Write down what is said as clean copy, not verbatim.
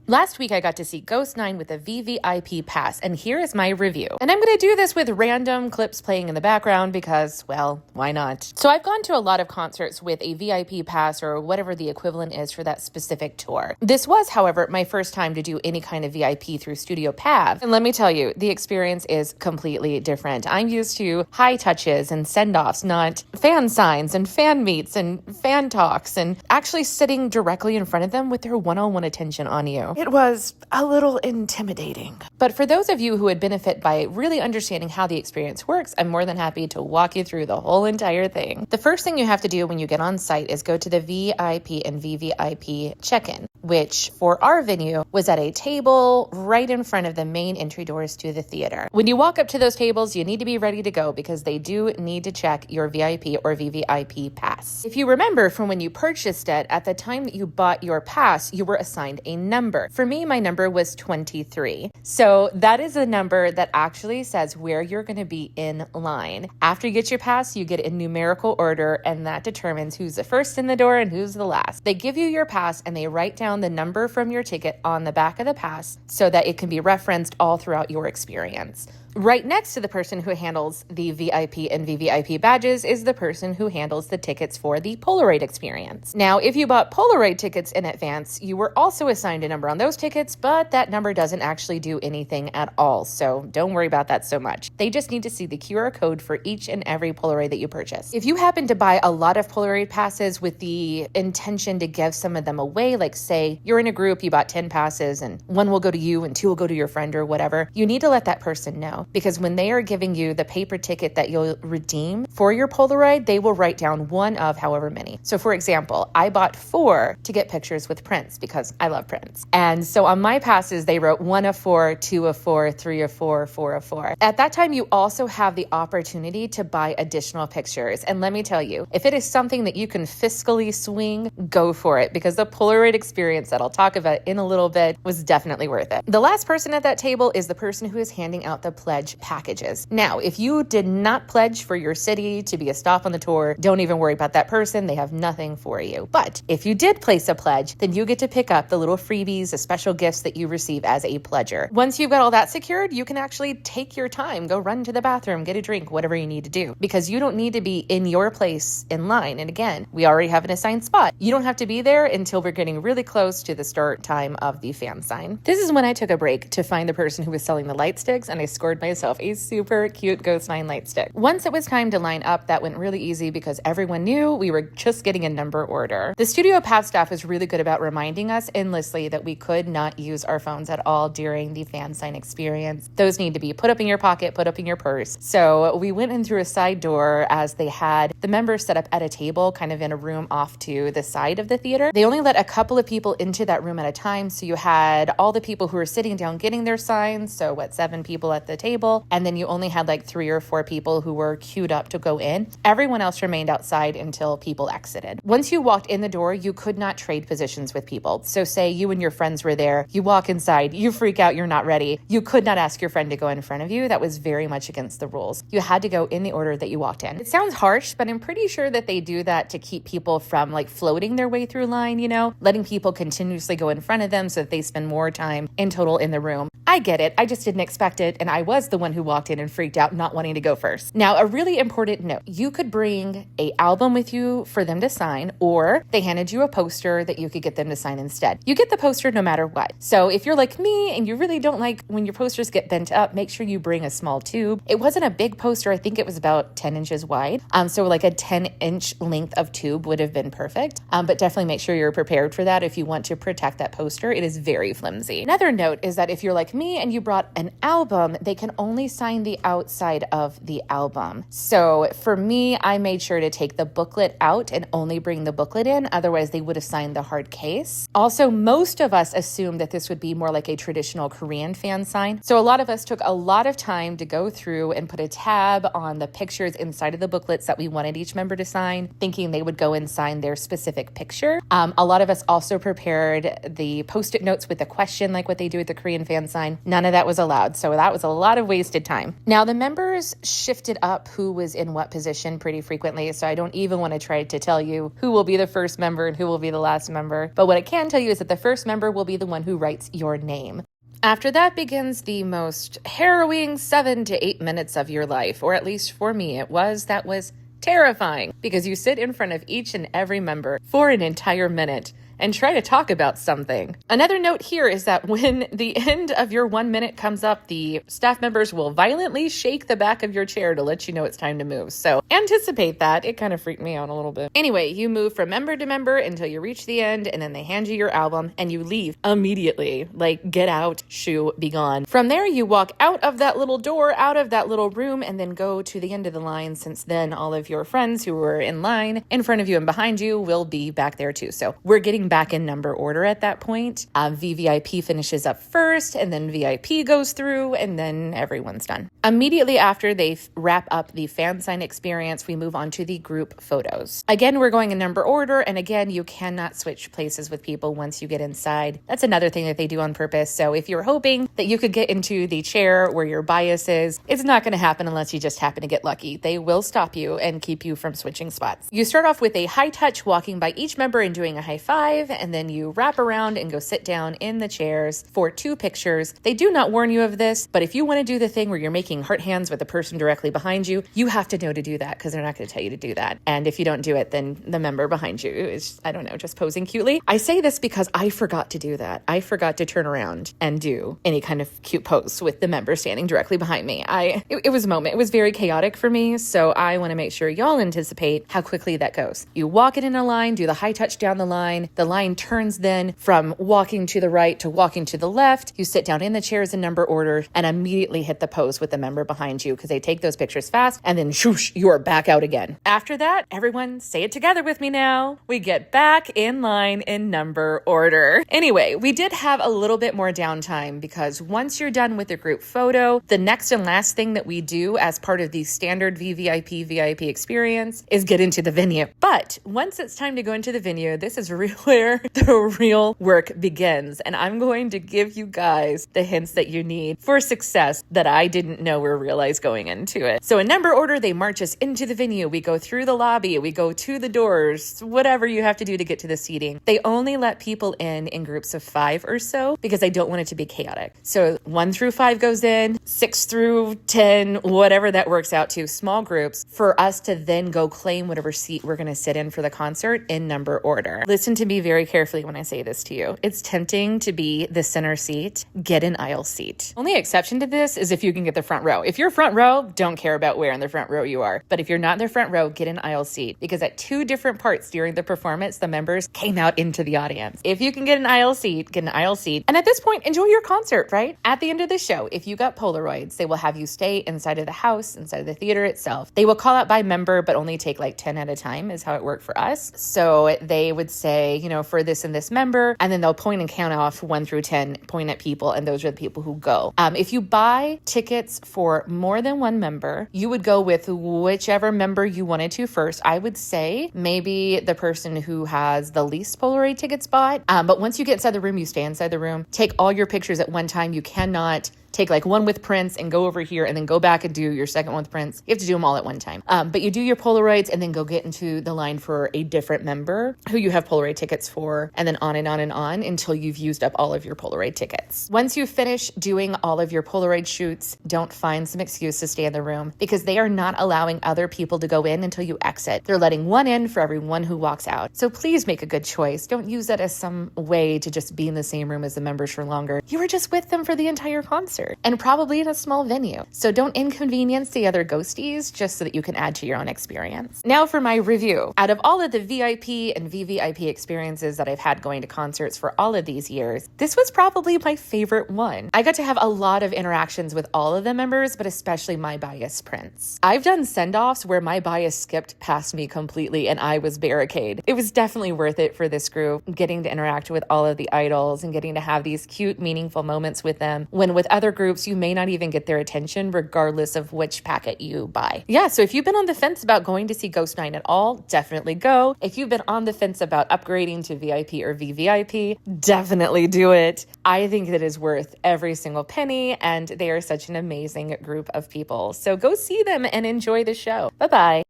Last week, I got to see Ghost 9 with a VVIP pass, and here is my review. And I'm going to do this with random clips playing in the background because, well, why not? So I've gone to a lot of concerts with a VIP pass or whatever the equivalent is for that specific tour. This was, however, my first time to do any kind of VIP through Studio Pav. And let me tell you, the experience is completely different. I'm used to high touches and send-offs, not fan signs and fan meets and fan talks and actually sitting directly in front of them with their one-on-one attention on you. It was a little intimidating. But for those of you who would benefit by really understanding how the experience works, I'm more than happy to walk you through the whole entire thing. The first thing you have to do when you get on site is go to the VIP and VVIP check-in, which for our venue was at a table right in front of the main entry doors to the theater. When you walk up to those tables, you need to be ready to go because they do need to check your VIP or VVIP pass. If you remember from when you purchased it, at the time that you bought your pass, you were assigned a number. For me, my number was 23. So that is a number that actually says where you're going to be in line. After you get your pass, you get a numerical order, and that determines who's the first in the door and who's the last. They give you your pass and they write down the number from your ticket on the back of the pass so that it can be referenced all throughout your experience. Right next to the person who handles the VIP and VVIP badges is the person who handles the tickets for the Polaroid experience. Now, if you bought Polaroid tickets in advance, you were also assigned a number on those tickets, but that number doesn't actually do anything at all, so don't worry about that so much. They just need to see the QR code for each and every Polaroid that you purchase. If you happen to buy a lot of Polaroid passes with the intention to give some of them away, like say you're in a group, you bought 10 passes and one will go to you and two will go to your friend or whatever, you need to let that person know. Because when they are giving you the paper ticket that you'll redeem for your Polaroid, they will write down one of however many. So for example, I bought 4 to get pictures with Prince because I love Prince. And so on my passes, they wrote 1 of 4, 2 of 4, 3 of 4, 4 of 4. At that time, you also have the opportunity to buy additional pictures. And let me tell you, if it is something that you can fiscally swing, go for it because the Polaroid experience that I'll talk about in a little bit was definitely worth it. The last person at that table is the person who is handing out the pledge packages. Now, if you did not pledge for your city to be a stop on the tour, don't even worry about that person. They have nothing for you. But if you did place a pledge, then you get to pick up the little freebies, the special gifts that you receive as a pledger. Once you've got all that secured, you can actually take your time, go run to the bathroom, get a drink, whatever you need to do, because you don't need to be in your place in line. And again, we already have an assigned spot. You don't have to be there until we're getting really close to the start time of the fan sign. This is when I took a break to find the person who was selling the light sticks, and I scored myself a super cute Ghost 9 light stick. Once it was time to line up, that went really easy because everyone knew we were just getting a number order. The Studio Pav staff was really good about reminding us endlessly that we could not use our phones at all during the fan sign experience. Those need to be put up in your pocket, put up in your purse. So we went in through a side door as they had the members set up at a table kind of in a room off to the side of the theater. They only let a couple of people into that room at a time. So you had all the people who were sitting down getting their signs. So 7 people at the table. And then you only had like 3 or 4 people who were queued up to go in. Everyone else remained outside until people exited. Once you walked in the door, you could not trade positions with people. So say you and your friends were there, you walk inside, you freak out, you're not ready. You could not ask your friend to go in front of you. That was very much against the rules. You had to go in the order that you walked in. It sounds harsh, but I'm pretty sure that they do that to keep people from like floating their way through line, letting people continuously go in front of them so that they spend more time in total in the room. I get it. I just didn't expect it. And I was the one who walked in and freaked out, not wanting to go first. Now, a really important note, you could bring an album with you for them to sign, or they handed you a poster that you could get them to sign instead. You get the poster no matter what. So if you're like me and you really don't like when your posters get bent up, make sure you bring a small tube. It wasn't a big poster. I think it was about 10 inches wide. So like a 10-inch length of tube would have been perfect. But definitely make sure you're prepared for that if you want to protect that poster. It is very flimsy. Another note is that if you're like me and you brought an album, they can only sign the outside of the album. So for me, I made sure to take the booklet out and only bring the booklet in. Otherwise, they would have signed the hard case. Also, most of us assumed that this would be more like a traditional Korean fan sign. So a lot of us took a lot of time to go through and put a tab on the pictures inside of the booklets that we wanted each member to sign, thinking they would go and sign their specific picture. A lot of us also prepared the Post-it notes with a question like what they do at the Korean fan sign. None of that was allowed. So that was a lot lot of wasted time. Now, the members shifted up who was in what position pretty frequently, so I don't even want to try to tell you who will be the first member and who will be the last member. But what I can tell you is that the first member will be the one who writes your name. After that begins the most harrowing 7 to 8 minutes of your life, or at least for me it was. That was terrifying because you sit in front of each and every member for an entire minute and try to talk about something. Another note here is that when the end of your 1 minute comes up, the staff members will violently shake the back of your chair to let you know it's time to move. So anticipate that. It kind of freaked me out a little bit. Anyway, you move from member to member until you reach the end, and then they hand you your album and you leave immediately. Like, get out, shoo, be gone. From there, you walk out of that little door, out of that little room, and then go to the end of the line, since then all of your friends who were in line in front of you and behind you will be back there too. So we're getting back in number order at that point. VVIP finishes up first, and then VIP goes through, and then everyone's done. Immediately after they wrap up the fan sign experience, we move on to the group photos. Again, we're going in number order, and again, you cannot switch places with people once you get inside. That's another thing that they do on purpose. So if you're hoping that you could get into the chair where your bias is, it's not going to happen unless you just happen to get lucky. They will stop you and keep you from switching spots. You start off with a high touch, walking by each member and doing a high five, and then you wrap around and go sit down in the chairs for 2 pictures. They do not warn you of this, but if you want to do the thing where you're making heart hands with the person directly behind you, you have to know to do that because they're not going to tell you to do that. And if you don't do it, then the member behind you is, I don't know, just posing cutely. I say this because I forgot to do that. I forgot to turn around and do any kind of cute pose with the member standing directly behind me. It was a moment. It was very chaotic for me, so I want to make sure y'all anticipate how quickly that goes. You walk it in a line, do the high touch down the line. The line turns then from walking to the right to walking to the left. You sit down in the chairs in number order and immediately hit the pose with the member behind you because they take those pictures fast, and then shoosh, you are back out again. After that, everyone say it together with me now. We get back in line in number order. Anyway, we did have a little bit more downtime because once you're done with the group photo, the next and last thing that we do as part of the standard VVIP VIP experience is get into the venue. But once it's time to go into the venue, this is where the real work begins. And I'm going to give you guys the hints that you need for success that I didn't know or realize going into it. So in number order, they march us into the venue. We go through the lobby, we go to the doors, whatever you have to do to get to the seating. They only let people in groups of 5 or so because I don't want it to be chaotic. So 1 through 5 goes in, 6 through 10, whatever that works out to, small groups, for us to then go claim whatever seat we're going to sit in for the concert in number order. Listen to me very carefully when I say this to you. It's tempting to be the center seat. Get an aisle seat. Only exception to this is if you can get the front row. If you're front row, don't care about where in the front row you are. But if you're not in the front row, get an aisle seat, because at 2 different parts during the performance, the members came out into the audience. If you can get an aisle seat, get an aisle seat. And at this point, enjoy your concert, right? At the end of the show, if you got Polaroids, they will have you stay inside of the house, inside of the theater itself. They will call out by member, but only take like 10 at a time is how it worked for us. So they would say, you know, for this and this member, and then they'll point and count off 1 through 10, point at people, and those are the people who go. If you buy tickets for more than 1 member, you would go with whichever member you wanted to first. I would say maybe the person who has the least Polaroid tickets bought. But once you get inside the room, you stay inside the room. Take all your pictures at one time. You cannot take like one with Prince and go over here and then go back and do your second one with Prince. You have to do them all at one time. But you do your Polaroids and then go get into the line for a different member who you have Polaroid tickets for, and then on and on and on until you've used up all of your Polaroid tickets. Once you finish doing all of your Polaroid shoots, don't find some excuse to stay in the room, because they are not allowing other people to go in until you exit. They're letting 1 in for every 1 who walks out. So please make a good choice. Don't use that as some way to just be in the same room as the members for longer. You were just with them for the entire concert, and probably in a small venue. So don't inconvenience the other ghosties just so that you can add to your own experience. Now for my review. Out of all of the VIP and VVIP experiences that I've had going to concerts for all of these years, this was probably my favorite one. I got to have a lot of interactions with all of the members, but especially my bias Prince. I've done send-offs where my bias skipped past me completely and I was barricade. It was definitely worth it for this group, getting to interact with all of the idols and getting to have these cute, meaningful moments with them, when with other groups, you may not even get their attention regardless of which packet you buy. Yeah, so if you've been on the fence about going to see Ghost 9 at all, definitely go. If you've been on the fence about upgrading to VIP or VVIP, definitely do it. I think that is worth every single penny, and they are such an amazing group of people. So go see them and enjoy the show. Bye-bye.